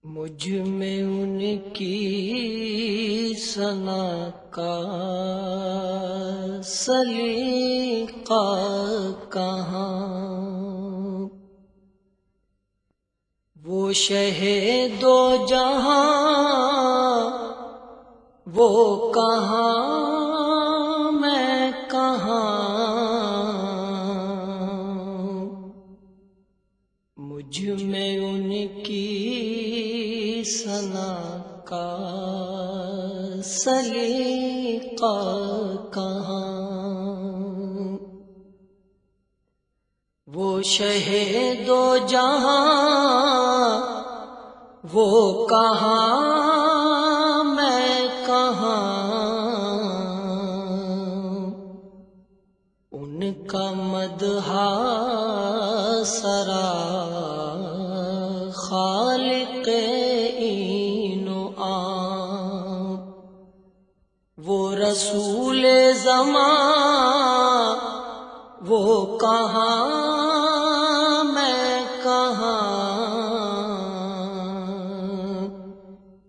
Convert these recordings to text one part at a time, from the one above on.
مجھ میں ان کی ثنا کا سلیقہ کہاں، وہ شہ دو جہاں وہ کہاں میں کہاں، مجھ میں ان کی ثنا کا سلیقہ کہاں، وہ شہ دو جہاں وہ کہاں میں کہاں، ان کا مدح سرا خالق این و عام، وہ رسول زمان وہ کہاں میں کہاں،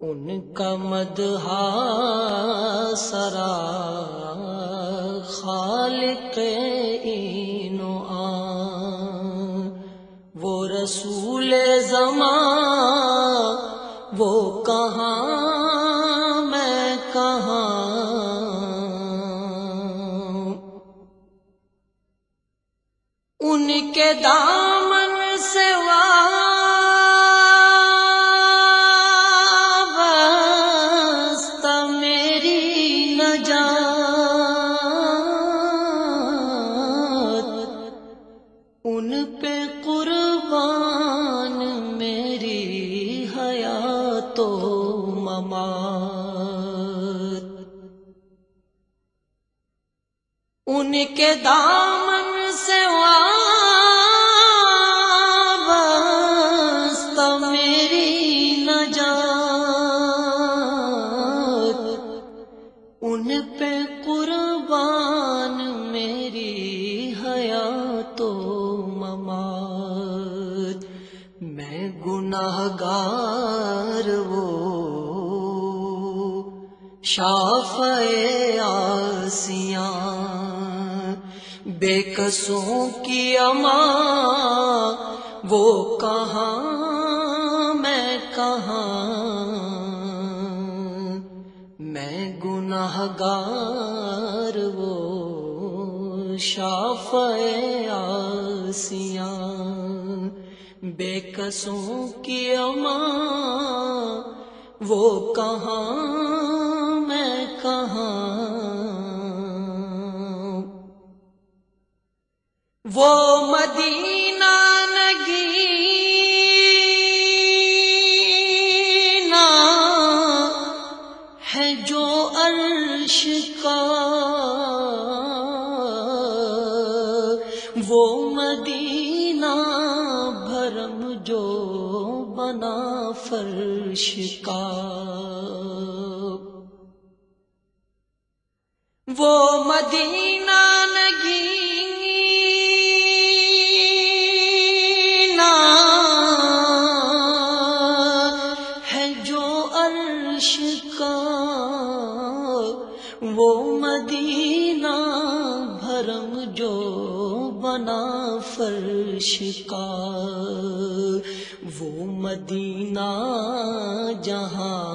ان کا مدح سرا خالق این و عام، وہ رسول زمان وہ کہاں میں کہاں، ان کے دامن سے وابستہ میری نجات، ان پہ قربان میری حیات و ممات، ان کے دامن سے وابستہ میری نجات، ان پہ قربان میری حیات و ممات، میں گناہگار وہ شافع عاصیاں، بے کسوں کی امان وہ کہاں میں کہاں، میں گناہگار وہ شافع عاصیاں، بے کسوں کی امان وہ کہاں میں کہاں، وہ مدینہ نگینا ہے جو عرش کا، وہ مدینہ بھرم جو بنا فرش کا، وہ مدینہ نگینا ہے جو عرش کا، وہ مدینہ بھرم جو بنا فرش کا، وہ مدینہ جہاں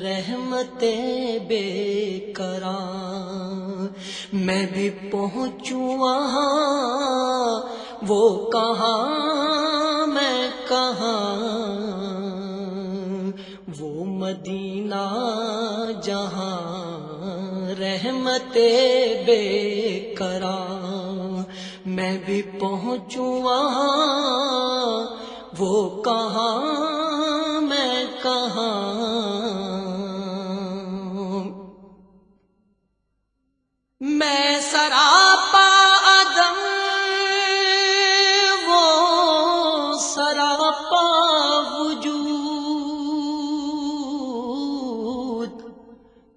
رحمت بے قرار، میں بھی پہنچوں وہاں وہ کہاں میں کہاں، وہ مدینہ جہاں رحمت بے قرار، میں بھی پہنچوں وہاں وہ کہاں میں کہاں، میں سراپا عدم وہ سراپا وجود،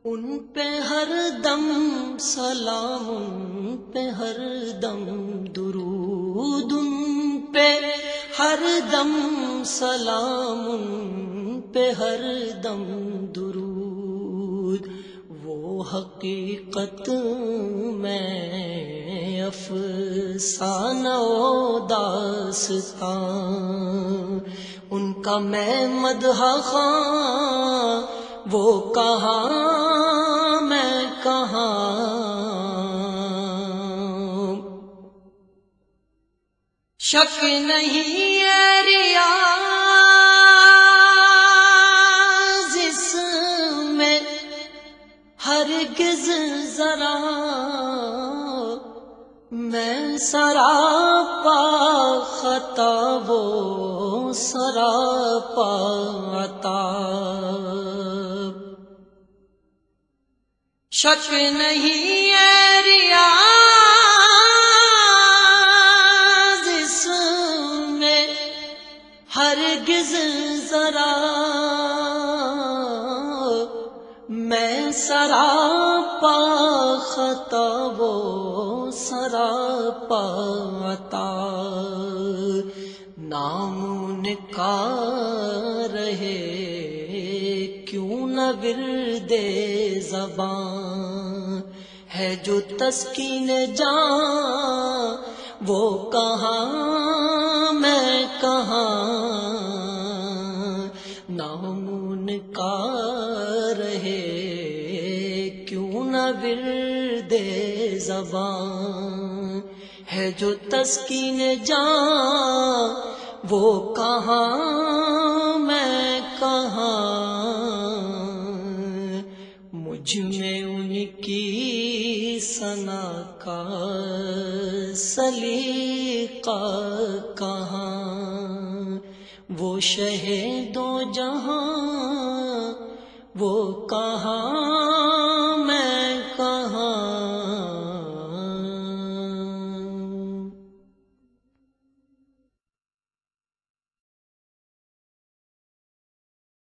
ان پہ ہر دم سلام، ان پہ ہر دم درود، ان پہ ہر دم سلام ان پہ ہر دم درود، وہ حقیقت میں افسانہ و داستان، ان کا میں مدح خواں، وہ کہاں میں کہاں، شک نہیں ہے ریاض اس میں ہرگز ذرا، میں سراپا خطا وہ سراپا عطا، شک نہیں ہے ریاض اس میں ہرگز ذرا، میں سراپا خطا وہ سراپا عطا، نام ان کا رہے کیوں نہ ورد زباں، ہے جو تسکین جاں، وہ کہاں میں کہاں، نام ان کا رہے کیوں نہ ورد زباں، ہے جو تسکین جاں، وہ کہاں میں کہاں، مجھ میں ان کی ثنا کا سلیقہ کہاں، وہ شہ دو جہاں، وہ کہاں